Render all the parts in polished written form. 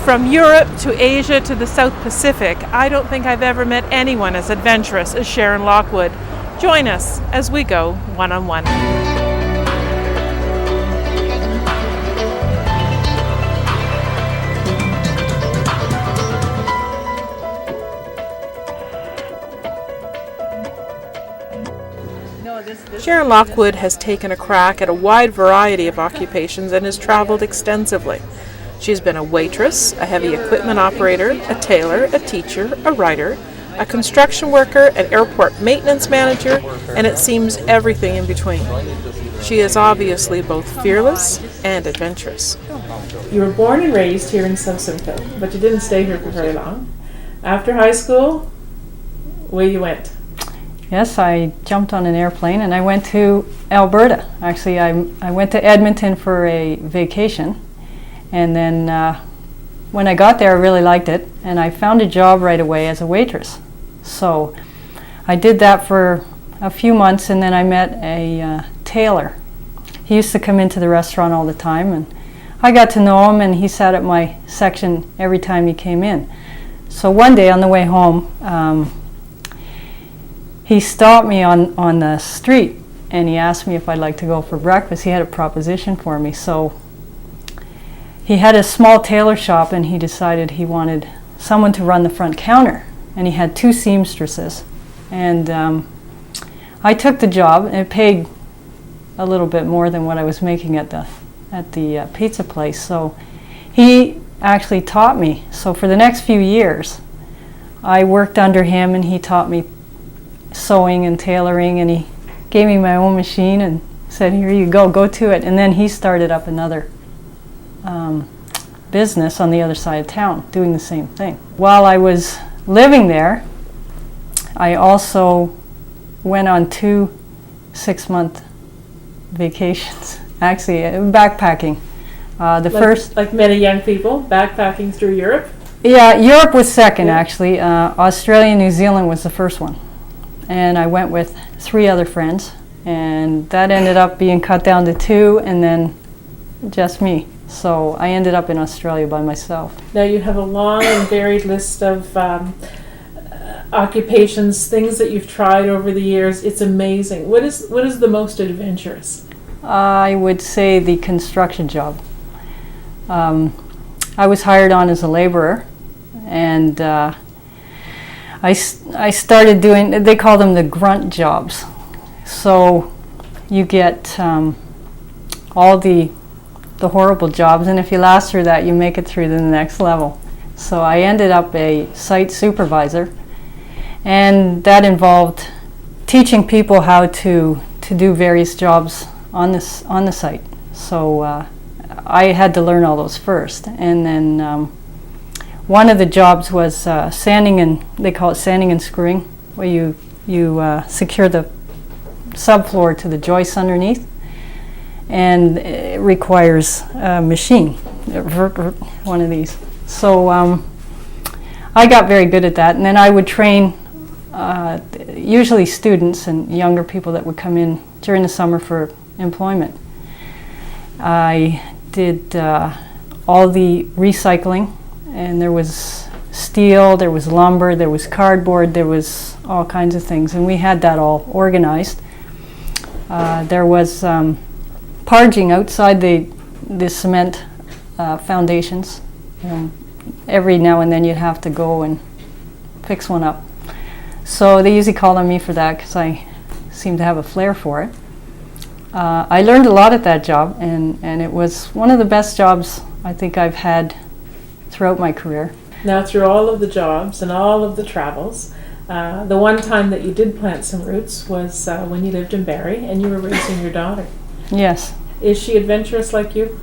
From Europe to Asia to the South Pacific, I don't think I've ever met anyone as adventurous as Sharon Lockwood. Join us as we go one-on-one. Sharon Lockwood has taken a crack at a wide variety of occupations and has traveled extensively. She's been a waitress, a heavy equipment operator, a tailor, a teacher, a writer, a construction worker, an airport maintenance manager, and it seems everything in between. She is obviously both fearless and adventurous. You were born and raised here in South Simcoe, but you didn't stay here for very long. After high school, where you went? Yes, I jumped on an airplane and I went to Alberta. Actually, I went to Edmonton for a vacation, and then when I got there I really liked it, and I found a job right away as a waitress. So I did that for a few months, and then I met a tailor. He used to come into the restaurant all the time, and I got to know him, and he sat at my section every time he came in. So one day on the way home, he stopped me on the street and he asked me if I'd like to go for breakfast. He had a proposition for me. So he had a small tailor shop, and he decided he wanted someone to run the front counter. And he had 2 seamstresses. And I took the job, and it paid a little bit more than what I was making at the pizza place. So he actually taught me. So for the next few years, I worked under him, and he taught me sewing and tailoring, and he gave me my own machine and said, here you go to it. And then he started up another business on the other side of town doing the same thing. While I was living there, I also went on 2 6-month vacations, actually backpacking. First, like many young people, backpacking through Europe? Yeah, Europe was second, actually. Australia and New Zealand was the first one. And I went with 3 other friends, and that ended up being cut down to 2, and then just me. So I ended up in Australia by myself. Now you have a long and varied list of occupations, things that you've tried over the years. It's amazing. What is the most adventurous? I would say the construction job. I was hired on as a laborer, and I started doing, they call them the grunt jobs. So you get all the horrible jobs, and if you last through that, you make it through to the next level. So I ended up a site supervisor, and that involved teaching people how to do various jobs on the site. So I had to learn all those first, and then one of the jobs was sanding, and they call it sanding and screwing, where you secure the subfloor to the joists underneath, and it requires a machine, one of these. So I got very good at that, and then I would train usually students and younger people that would come in during the summer for employment. I did all the recycling, and there was steel, there was lumber, there was cardboard, there was all kinds of things, and we had that all organized. There was parging outside the cement foundations. Every now and then you'd have to go and fix one up. So they usually called on me for that because I seemed to have a flair for it. I learned a lot at that job, and it was one of the best jobs I think I've had throughout my career. Now, through all of the jobs and all of the travels, the one time that you did plant some roots was when you lived in Barrie and you were raising your daughter. Yes. Is she adventurous like you?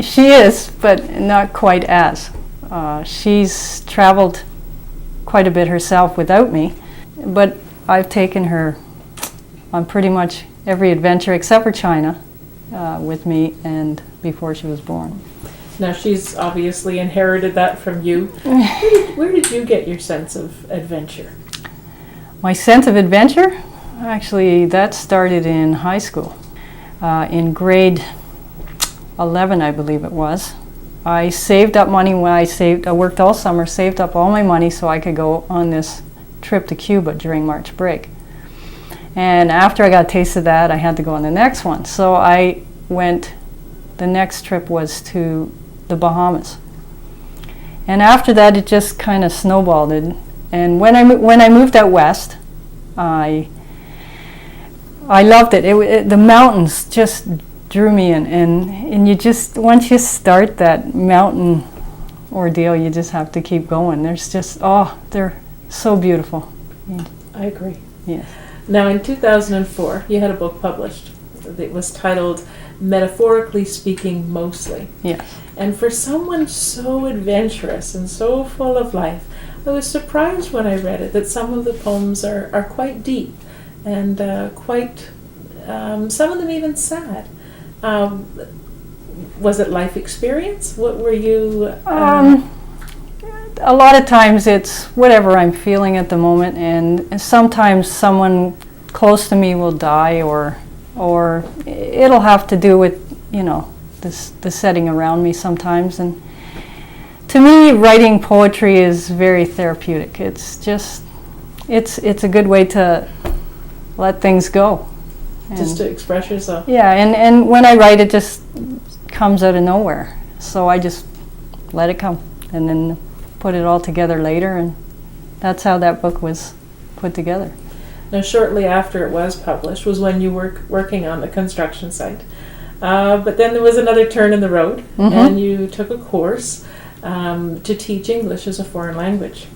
She is, but not quite as. She's traveled quite a bit herself without me, but I've taken her on pretty much every adventure except for China with me, and before she was born. Now, she's obviously inherited that from you. Where did you get your sense of adventure? My sense of adventure? Actually, that started in high school. In grade 11, I believe it was. I saved up money when I worked all summer, saved up all my money so I could go on this trip to Cuba during March break. And after I got a taste of that, I had to go on the next one. So I went, the next trip was to the Bahamas. And after that, it just kind of snowballed. And when I moved out west, I loved it. The mountains just drew me in, and you just, once you start that mountain ordeal, you just have to keep going. There's just, they're so beautiful. I agree. Yes. Now, in 2004, you had a book published. It was titled Metaphorically Speaking Mostly. Yes. And for someone so adventurous and so full of life, I was surprised when I read it that some of the poems are quite deep and quite, some of them even sad. Was it life experience? What were you... A lot of times it's whatever I'm feeling at the moment, and sometimes someone close to me will die, or it'll have to do with, the setting around me sometimes. And to me, writing poetry is very therapeutic. It's just, it's a good way to let things go. Just to express yourself. Yeah, and when I write, it just comes out of nowhere. So I just let it come, and then put it all together later, and that's how that book was put together. Now, shortly after it was published was when you were working on the construction site. But then there was another turn in the road, and you took a course to teach English as a foreign language.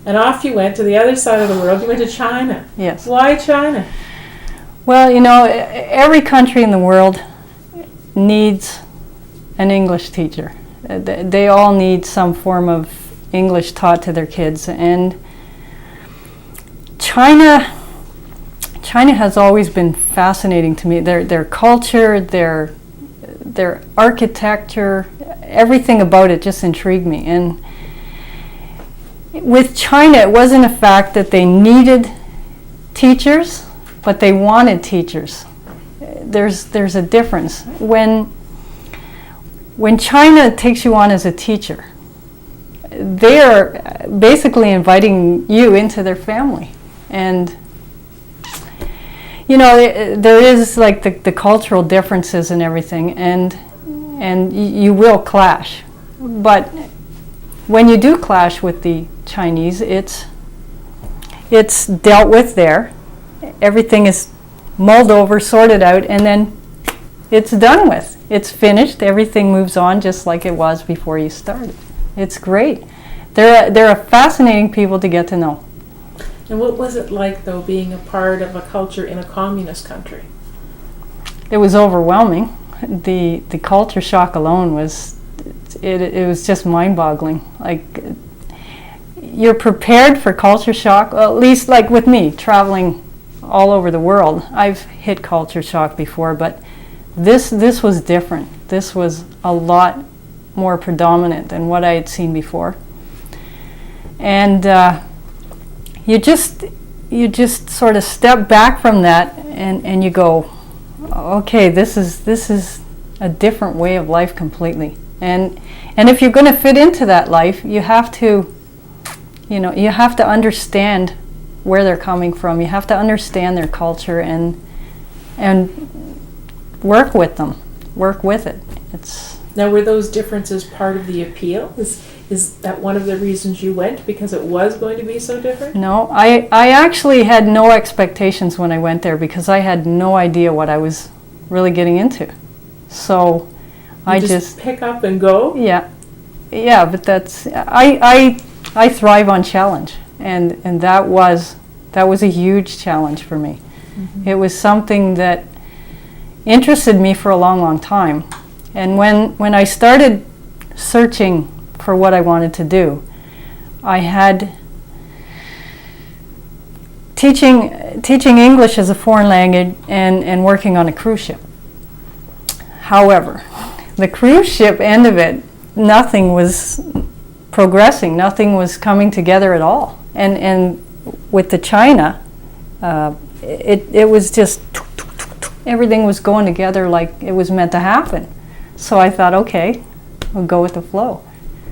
And off you went to the other side of the world. You went to China. Yes. Why China? Well, every country in the world needs an English teacher. They all need some form of English taught to their kids, and China has always been fascinating to me. Their culture, their architecture, everything about it just intrigued me. And with China, it wasn't a fact that they needed teachers, but they wanted teachers. There's a difference. When China takes you on as a teacher, they are basically inviting you into their family. And there is like the cultural differences and everything, and you will clash. But when you do clash with the Chinese, it's dealt with there. Everything is mulled over, sorted out, and then it's done with. It's finished. Everything moves on just like it was before you started. It's great. They're a fascinating people to get to know. And what was it like, though, being a part of a culture in a communist country? It was overwhelming. The culture shock alone was was just mind-boggling. Like, you're prepared for culture shock, well, at least like with me, traveling all over the world. I've hit culture shock before, but this was different. This was a lot more predominant than what I had seen before. And you just sort of step back from that, and you go, okay, this is a different way of life completely. And if you're going to fit into that life, you have to understand where they're coming from. You have to understand their culture and work with them, work with it. Now, were those differences part of the appeal? Is that one of the reasons you went, because it was going to be so different? No, I actually had no expectations when I went there, because I had no idea what I was really getting into. So you just pick up and go? Yeah, but that's I thrive on challenge, and that was a huge challenge for me. Mm-hmm. It was something that interested me for a long time. And when I started searching for what I wanted to do, I had teaching English as a foreign language and working on a cruise ship. However, the cruise ship end of it, nothing was progressing, nothing was coming together at all. And with the China, it was just everything was going together like it was meant to happen. So I thought, okay, go with the flow.